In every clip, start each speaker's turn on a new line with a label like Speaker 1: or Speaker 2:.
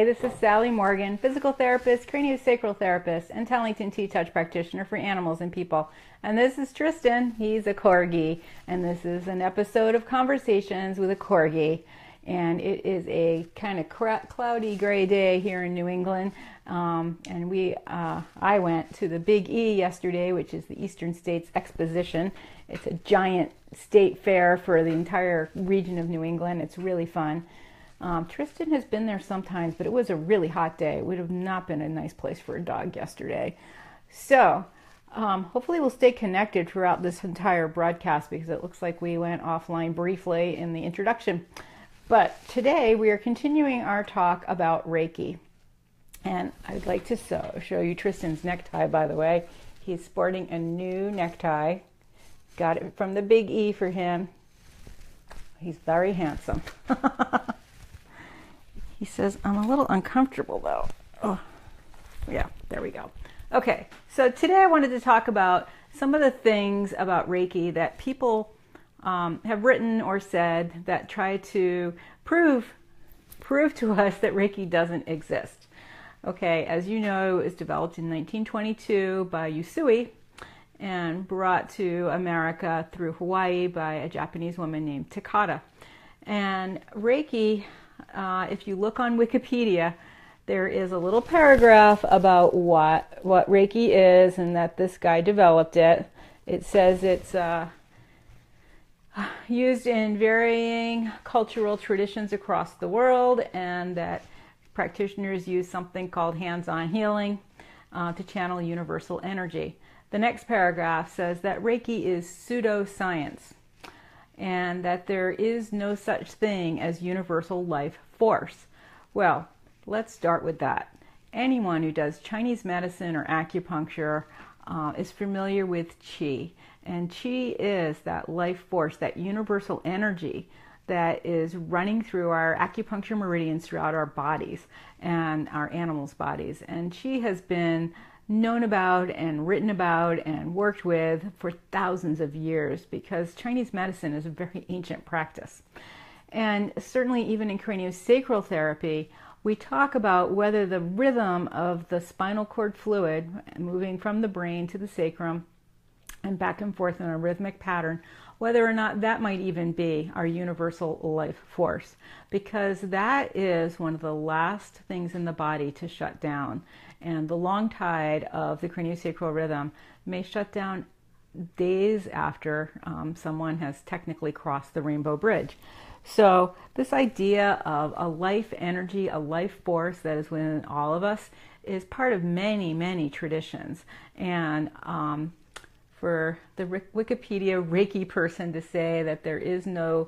Speaker 1: Hi, this is Sally Morgan, physical therapist, craniosacral therapist, and Tellington T-Touch practitioner for animals and people. And this is Tristan. He's a Corgi, and this is an episode of Conversations with a Corgi. And it is a kind of cloudy gray day here in New England. I went to the Big E yesterday, which is the Eastern States Exposition. It's a giant state fair for the entire region of New England. It's really fun. Tristan has been there sometimes, but it was a really hot day. It would have not been a nice place for a dog yesterday. So hopefully we'll stay connected throughout this entire broadcast because it looks like we went offline briefly in the introduction. But today we are continuing our talk about Reiki. And I'd like to show you Tristan's necktie, by the way. He's sporting a new necktie. Got it from the Big E for him. He's very handsome. He says, I'm a little uncomfortable though. Oh, yeah, there we go. Okay, so today I wanted to talk about some of the things about Reiki that people have written or said that try to prove to us that Reiki doesn't exist. Okay, as you know, it was developed in 1922 by Usui and brought to America through Hawaii by a Japanese woman named Takata. And Reiki, if you look on Wikipedia, there is a little paragraph about what Reiki is and that this guy developed it. It says it's used in varying cultural traditions across the world, and that practitioners use something called hands-on healing to channel universal energy. The next paragraph says that Reiki is pseudoscience and that there is no such thing as universal life force. Well, let's start with that. Anyone who does Chinese medicine or acupuncture is familiar with qi. And qi is that life force, that universal energy that is running through our acupuncture meridians throughout our bodies and our animals' bodies. And qi has been known about and written about and worked with for thousands of years because Chinese medicine is a very ancient practice. And certainly even in craniosacral therapy, we talk about whether the rhythm of the spinal cord fluid moving from the brain to the sacrum and back and forth in a rhythmic pattern, whether or not that might even be our universal life force, because that is one of the last things in the body to shut down. And the long tide of the craniosacral rhythm may shut down days after someone has technically crossed the rainbow bridge. So this idea of a life energy, a life force that is within all of us is part of many, many traditions. And for the Wikipedia Reiki person to say that there is no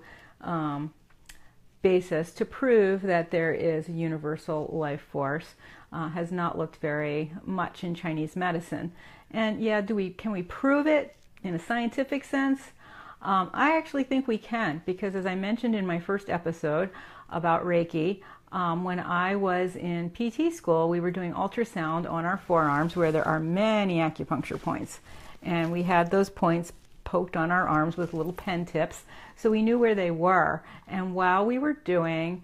Speaker 1: basis to prove that there is a universal life force has not looked very much in Chinese medicine. And yeah, can we prove it in a scientific sense? I actually think we can, because as I mentioned in my first episode about Reiki, when I was in PT school, we were doing ultrasound on our forearms where there are many acupuncture points. And we had those points poked on our arms with little pen tips, so we knew where they were. And while we were doing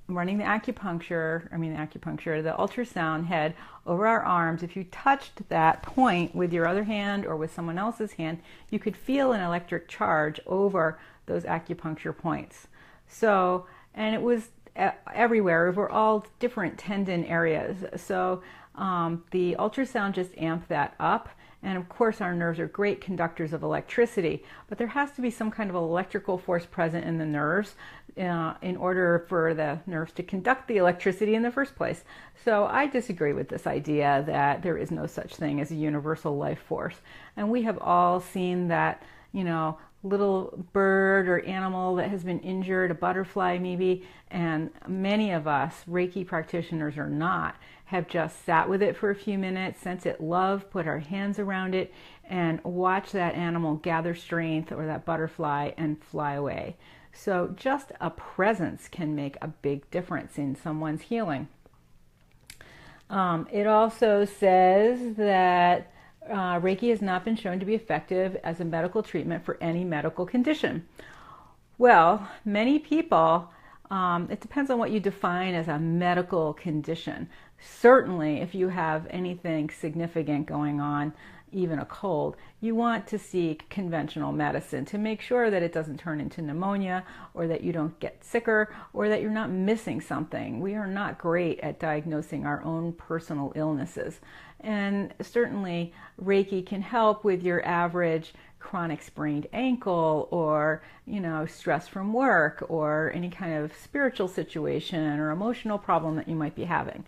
Speaker 1: running the ultrasound head over our arms, if you touched that point with your other hand or with someone else's hand, you could feel an electric charge over those acupuncture points. So, and it was everywhere, over all different tendon areas. So the ultrasound just amped that up. And of course, our nerves are great conductors of electricity, but there has to be some kind of electrical force present in the nerves in order for the nerves to conduct the electricity in the first place. So I disagree with this idea that there is no such thing as a universal life force. And we have all seen that, little bird or animal that has been injured, a butterfly maybe, and many of us, Reiki practitioners or not, have just sat with it for a few minutes, sent it love, put our hands around it, and watch that animal gather strength, or that butterfly, and fly away. So just a presence can make a big difference in someone's healing. It also says that Reiki has not been shown to be effective as a medical treatment for any medical condition. Well, many people It depends on what you define as a medical condition. Certainly, if you have anything significant going on, even a cold, you want to seek conventional medicine to make sure that it doesn't turn into pneumonia, or that you don't get sicker, or that you're not missing something. We are not great at diagnosing our own personal illnesses. And certainly Reiki can help with your average chronic sprained ankle, or stress from work, or any kind of spiritual situation or emotional problem that you might be having,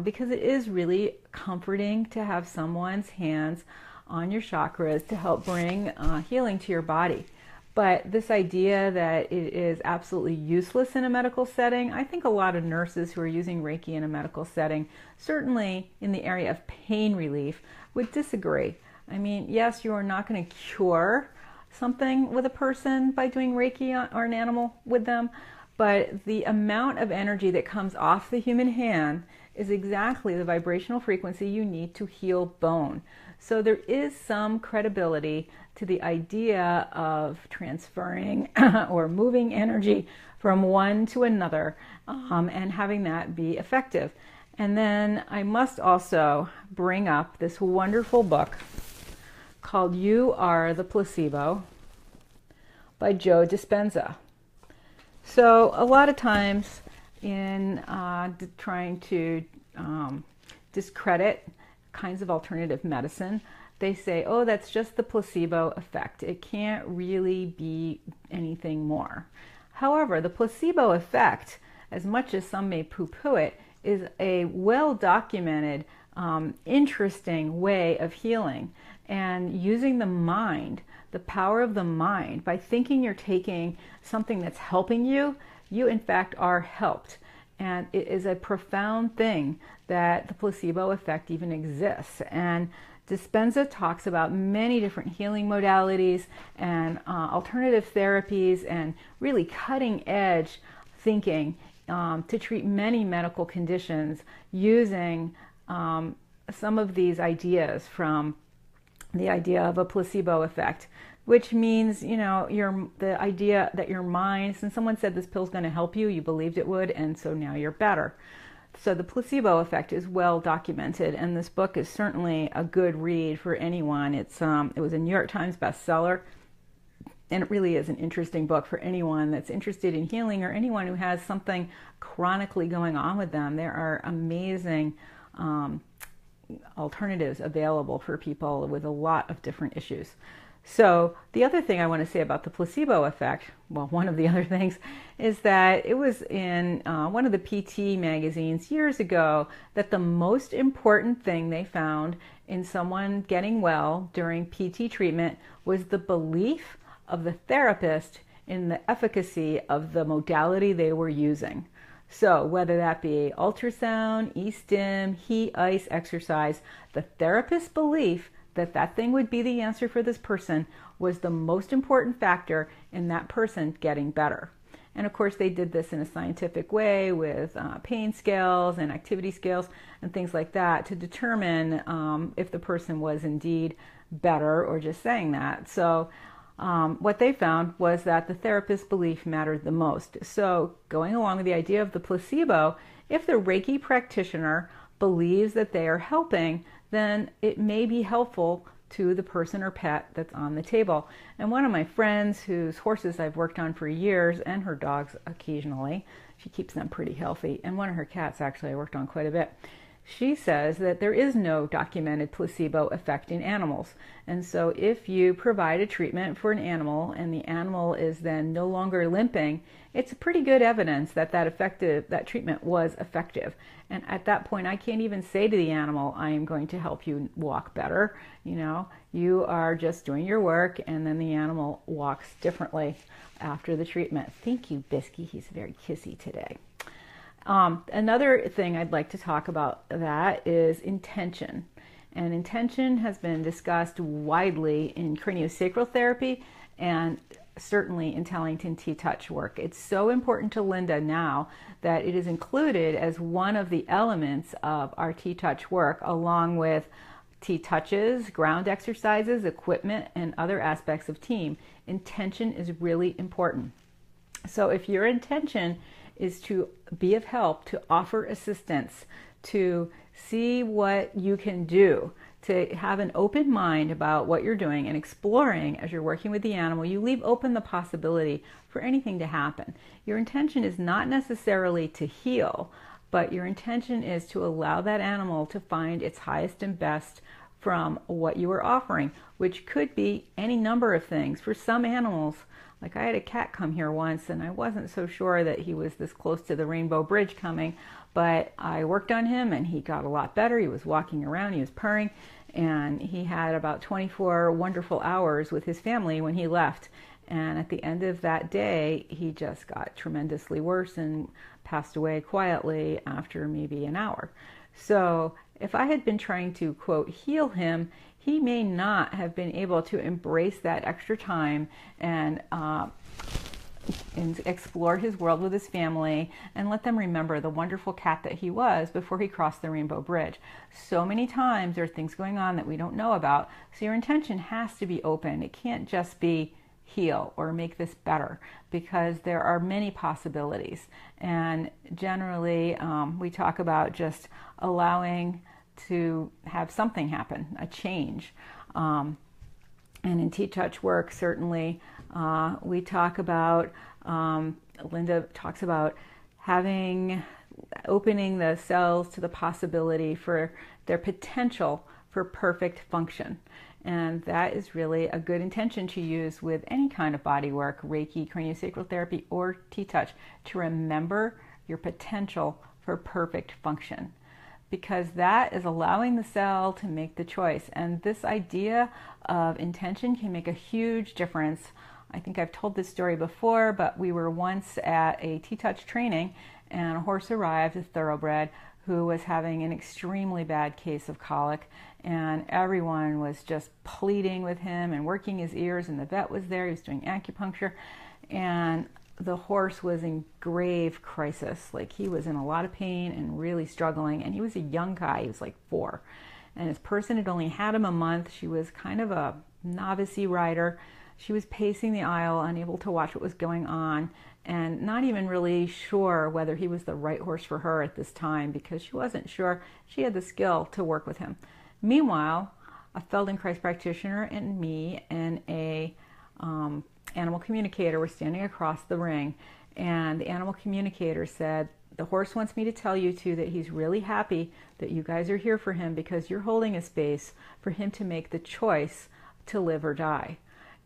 Speaker 1: because it is really comforting to have someone's hands on your chakras to help bring healing to your body. But this idea that it is absolutely useless in a medical setting, I think a lot of nurses who are using Reiki in a medical setting, certainly in the area of pain relief, would disagree. I mean, yes, you are not going to cure something with a person by doing Reiki or an animal with them, but the amount of energy that comes off the human hand is exactly the vibrational frequency you need to heal bone. So there is some credibility to the idea of transferring or moving energy from one to another, and having that be effective. And then I must also bring up this wonderful book called You Are the Placebo by Joe Dispenza. So a lot of times in trying to discredit kinds of alternative medicine, they say, oh, that's just the placebo effect. It can't really be anything more. However, the placebo effect, as much as some may poo-poo it, is a well-documented, interesting way of healing and using the mind, the power of the mind. By thinking you're taking something that's helping you, you in fact are helped. And it is a profound thing that the placebo effect even exists. And Dispenza talks about many different healing modalities and alternative therapies, and really cutting edge thinking to treat many medical conditions using some of these ideas from the idea of a placebo effect, which means, the idea that your mind, since someone said this pill's going to help you, you believed it would, and so now you're better. So the placebo effect is well documented, and this book is certainly a good read for anyone. It was a New York Times bestseller, and it really is an interesting book for anyone that's interested in healing, or anyone who has something chronically going on with them. There are amazing alternatives available for people with a lot of different issues. So the other thing I want to say about the placebo effect, well, one of the other things, is that it was in one of the PT magazines years ago that the most important thing they found in someone getting well during PT treatment was the belief of the therapist in the efficacy of the modality they were using. So whether that be ultrasound, e-stim, heat, ice, exercise, the therapist's belief that that thing would be the answer for this person was the most important factor in that person getting better. And of course they did this in a scientific way with pain scales and activity scales and things like that to determine if the person was indeed better or just saying that. So what they found was that the therapist's belief mattered the most. So going along with the idea of the placebo, if the Reiki practitioner believes that they are helping, then it may be helpful to the person or pet that's on the table. And one of my friends whose horses I've worked on for years, and her dogs occasionally, she keeps them pretty healthy, and one of her cats actually I worked on quite a bit, she says that there is no documented placebo effect in animals. And so if you provide a treatment for an animal and the animal is then no longer limping, it's pretty good evidence that that treatment was effective. And at that point, I can't even say to the animal, I am going to help you walk better. You are just doing your work, and then the animal walks differently after the treatment. Thank you, Bisky. He's very kissy today. Another thing I'd like to talk about that is intention. And intention has been discussed widely in craniosacral therapy and certainly in Tellington T-Touch work. It's so important to Linda now that it is included as one of the elements of our T-Touch work, along with T-Touches, ground exercises, equipment, and other aspects of team. Intention is really important. So if your intention is to be of help, to offer assistance, to see what you can do, to have an open mind about what you're doing and exploring as you're working with the animal. You leave open the possibility for anything to happen. Your intention is not necessarily to heal, but your intention is to allow that animal to find its highest and best from what you are offering, which could be any number of things. For some animals, like I had a cat come here once and I wasn't so sure that he was this close to the Rainbow Bridge coming, but I worked on him and he got a lot better. He was walking around, he was purring, and he had about 24 wonderful hours with his family when he left. And at the end of that day, he just got tremendously worse and passed away quietly after maybe an hour. So if I had been trying to, quote, heal him, he may not have been able to embrace that extra time and explore his world with his family and let them remember the wonderful cat that he was before he crossed the Rainbow Bridge. So many times there are things going on that we don't know about. So your intention has to be open. It can't just be heal or make this better, because there are many possibilities. And generally we talk about just allowing to have something happen, a change. And in T-Touch work, certainly we talk about, Linda talks about opening the cells to the possibility for their potential for perfect function. And that is really a good intention to use with any kind of body work, Reiki, craniosacral therapy, or T-Touch, to remember your potential for perfect function. Because that is allowing the cell to make the choice. And this idea of intention can make a huge difference. I think I've told this story before, but we were once at a T-Touch training and a horse arrived, a thoroughbred, who was having an extremely bad case of colic, and everyone was just pleading with him and working his ears, and the vet was there, he was doing acupuncture, and the horse was in grave crisis. Like, he was in a lot of pain and really struggling, and he was a young guy, he was like 4, and his person had only had him a month. She was kind of a novice-y rider. She was pacing the aisle, unable to watch what was going on, and not even really sure whether he was the right horse for her at this time, because she wasn't sure she had the skill to work with him. Meanwhile, a Feldenkrais practitioner and me and a animal communicator were standing across the ring, and the animal communicator said, "The horse wants me to tell you two that he's really happy that you guys are here for him, because you're holding a space for him to make the choice to live or die."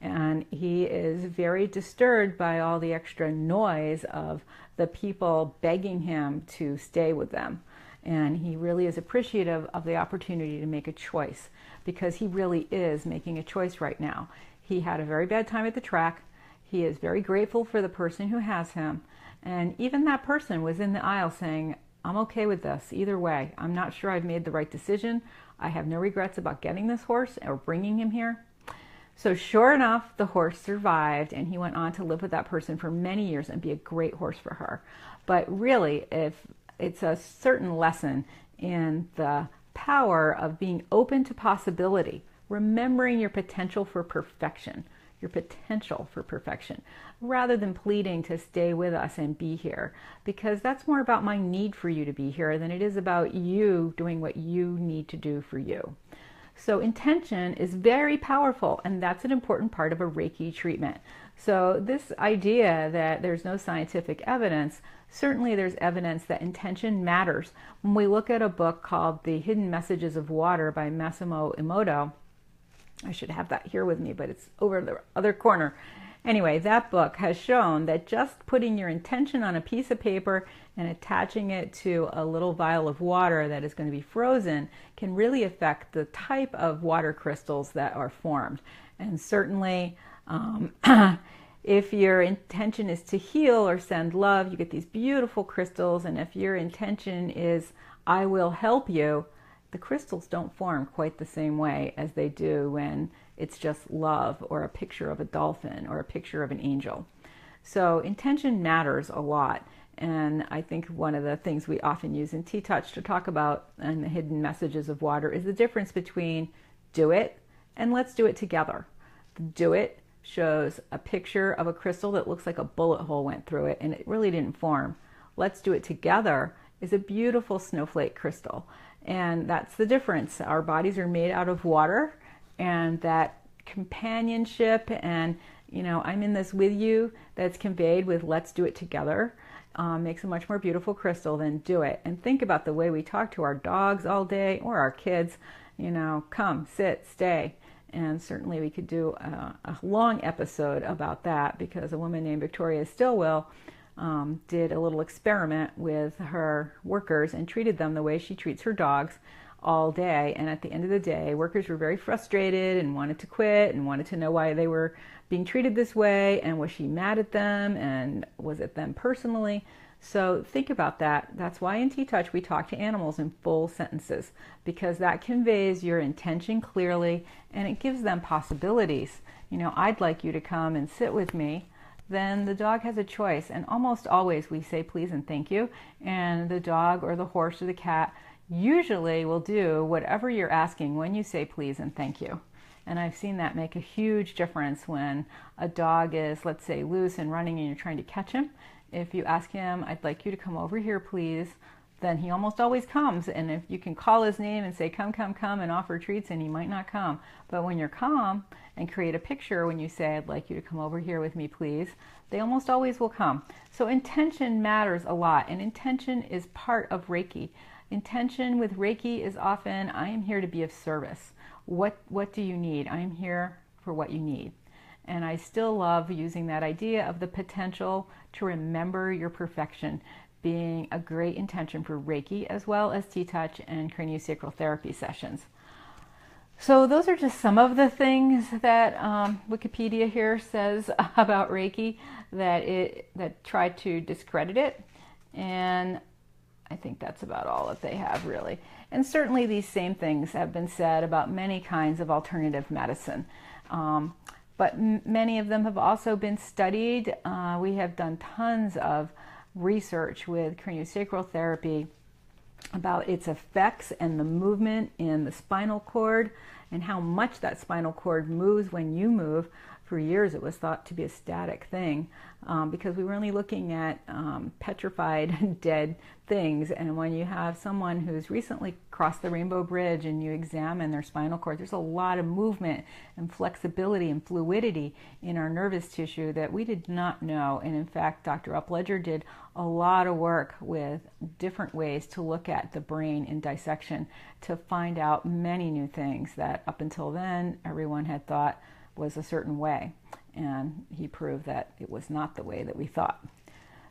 Speaker 1: And he is very disturbed by all the extra noise of the people begging him to stay with them. And he really is appreciative of the opportunity to make a choice, because he really is making a choice right now. He had a very bad time at the track. He is very grateful for the person who has him. And even that person was in the aisle saying, "I'm okay with this either way. I'm not sure I've made the right decision. I have no regrets about getting this horse or bringing him here." So sure enough, the horse survived, and he went on to live with that person for many years and be a great horse for her. But really, if it's a certain lesson in the power of being open to possibility, remembering your potential for perfection, rather than pleading to stay with us and be here, because that's more about my need for you to be here than it is about you doing what you need to do for you. So intention is very powerful, and that's an important part of a Reiki treatment. So this idea that there's no scientific evidence, certainly there's evidence that intention matters. When we look at a book called The Hidden Messages of Water by Massimo Emoto, I should have that here with me, but it's over the other corner. Anyway, that book has shown that just putting your intention on a piece of paper and attaching it to a little vial of water that is going to be frozen can really affect the type of water crystals that are formed. And certainly, if your intention is to heal or send love, you get these beautiful crystals. And if your intention is, "I will help you," the crystals don't form quite the same way as they do when it's just love, or a picture of a dolphin, or a picture of an angel. So intention matters a lot. And I think one of the things we often use in T-Touch to talk about in the Hidden Messages of Water is the difference between do it and let's do it together. The do it shows a picture of a crystal that looks like a bullet hole went through it and it really didn't form. Let's Do It Together is a beautiful snowflake crystal. And that's the difference. Our bodies are made out of water, and that companionship and, I'm in this with you, that's conveyed with Let's Do It Together, makes a much more beautiful crystal than Do It. And think about the way we talk to our dogs all day, or our kids, come, sit, stay. And certainly we could do a long episode about that, because a woman named Victoria Stilwell did a little experiment with her workers and treated them the way she treats her dogs all day. And at the end of the day, workers were very frustrated and wanted to quit and wanted to know why they were being treated this way, and was she mad at them, and was it them personally? So think about that. That's why in T-Touch we talk to animals in full sentences, because that conveys your intention clearly, and it gives them possibilities. I'd like you to come and sit with me. Then the dog has a choice, and almost always we say please and thank you, and the dog or the horse or the cat usually will do whatever you're asking when you say please and thank you. And I've seen that make a huge difference when a dog is, let's say, loose and running and you're trying to catch him. If you ask him, I'd like you to come over here, please, then he almost always comes. And if you can call his name and say, come, come, come, and offer treats, and he might not come. But when you're calm and create a picture when you say, I'd like you to come over here with me, please, they almost always will come. So intention matters a lot, and intention is part of Reiki. Intention with Reiki is often, I am here to be of service. What do you need? I am here for what you need. And I still love using that idea of the potential to remember your perfection being a great intention for Reiki, as well as T-Touch and craniosacral therapy sessions. So those are just some of the things that Wikipedia here says about Reiki that try to discredit it. And I think that's about all that they have, really. And certainly these same things have been said about many kinds of alternative medicine. But many of them have also been studied. We have done tons of research with craniosacral therapy about its effects and the movement in the spinal cord, and how much that spinal cord moves when you move. For years it was thought to be a static thing, because we were only looking at petrified dead things. And when you have someone who's recently crossed the Rainbow Bridge and you examine their spinal cord, there's a lot of movement and flexibility and fluidity in our nervous tissue that we did not know. And in fact, Dr. Upledger did a lot of work with different ways to look at the brain in dissection to find out many new things that up until then everyone had thought was a certain way, and he proved that it was not the way that we thought.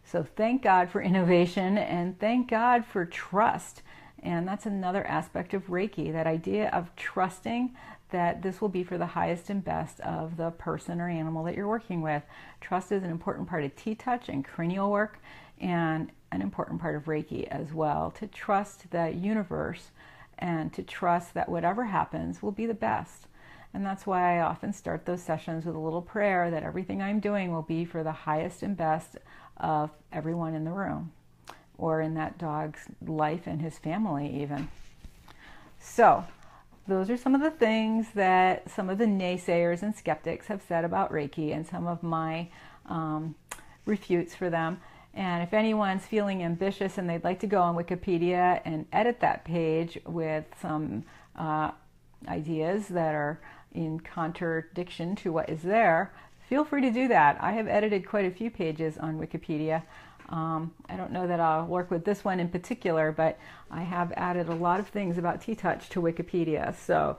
Speaker 1: So thank God for innovation, and thank God for trust. And that's another aspect of Reiki, that idea of trusting that this will be for the highest and best of the person or animal that you're working with. Trust is an important part of T-Touch and cranial work, and an important part of Reiki as well, to trust the universe and to trust that whatever happens will be the best. And that's why I often start those sessions with a little prayer that everything I'm doing will be for the highest and best of everyone in the room, or in that dog's life and his family even. So those are some of the things that some of the naysayers and skeptics have said about Reiki, and some of my refutes for them. And if anyone's feeling ambitious and they'd like to go on Wikipedia and edit that page with some ideas that are in contradiction to what is there, feel free to do that. I have edited quite a few pages on Wikipedia. I don't know that I'll work with this one in particular, but I have added a lot of things about T-Touch to Wikipedia. So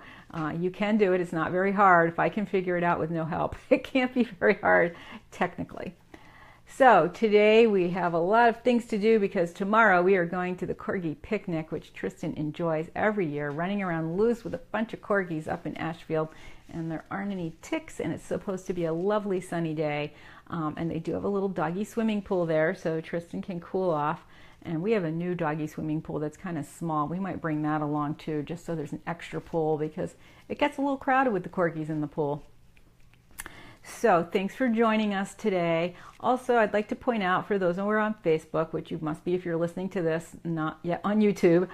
Speaker 1: you can do it. It's not very hard. If I can figure it out with no help, it can't be very hard technically. So today we have a lot of things to do, because tomorrow we are going to the Corgi picnic, which Tristan enjoys every year, running around loose with a bunch of Corgis up in Ashfield. And there aren't any ticks, and it's supposed to be a lovely sunny day. And they do have a little doggy swimming pool there, so Tristan can cool off. And we have a new doggy swimming pool that's kind of small. We might bring that along too, just so there's an extra pool, because it gets a little crowded with the Corgis in the pool. So thanks for joining us today. Also, I'd like to point out, for those who are on Facebook, which you must be if you're listening to this, not yet on YouTube,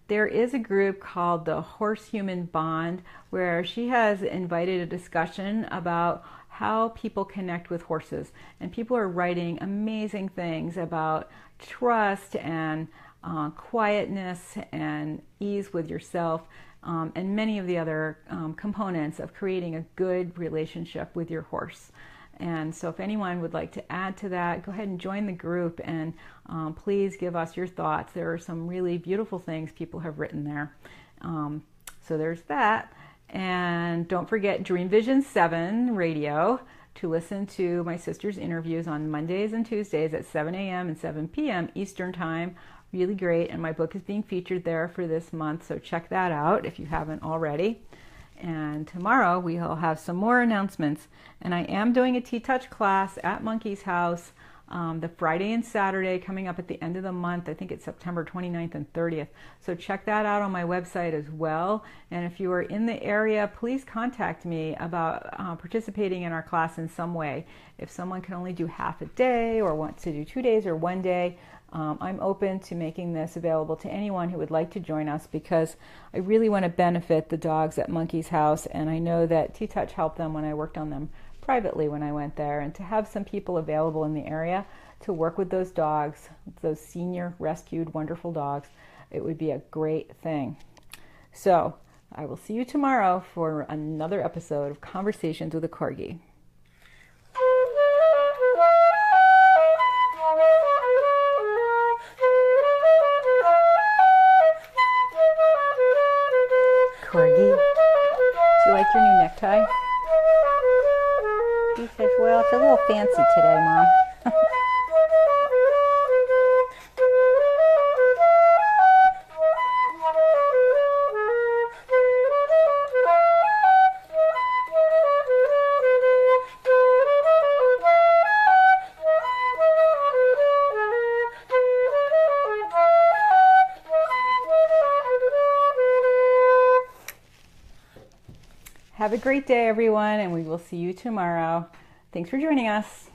Speaker 1: there is a group called the Horse-Human Bond, where she has invited a discussion about how people connect with horses. And people are writing amazing things about trust and quietness and ease with yourself, and many of the other components of creating a good relationship with your horse. And so if anyone would like to add to that, go ahead and join the group, and please give us your thoughts. There are some really beautiful things people have written there. So there's that. And don't forget Dream Vision 7 radio to listen to my sister's interviews on Mondays and Tuesdays at 7 a.m. and 7 p.m. Eastern Time. Really great. And my book is being featured there for this month, so check that out if you haven't already. And tomorrow we'll have some more announcements. And I am doing a T-Touch class at Monkey's House the Friday and Saturday coming up at the end of the month. I think it's September 29th and 30th. So check that out on my website as well. And if you are in the area, please contact me about participating in our class in some way. If someone can only do half a day or wants to do 2 days or 1 day, I'm open to making this available to anyone who would like to join us, because I really want to benefit the dogs at Monkey's House, and I know that T-Touch helped them when I worked on them privately when I went there. And to have some people available in the area to work with those dogs, those senior rescued wonderful dogs, it would be a great thing. So I will see you tomorrow for another episode of Conversations with a Corgi. Corgi, do you like your new necktie? He says, well, it's a little fancy today, Mom. Have a great day, everyone, and we will see you tomorrow. Thanks for joining us.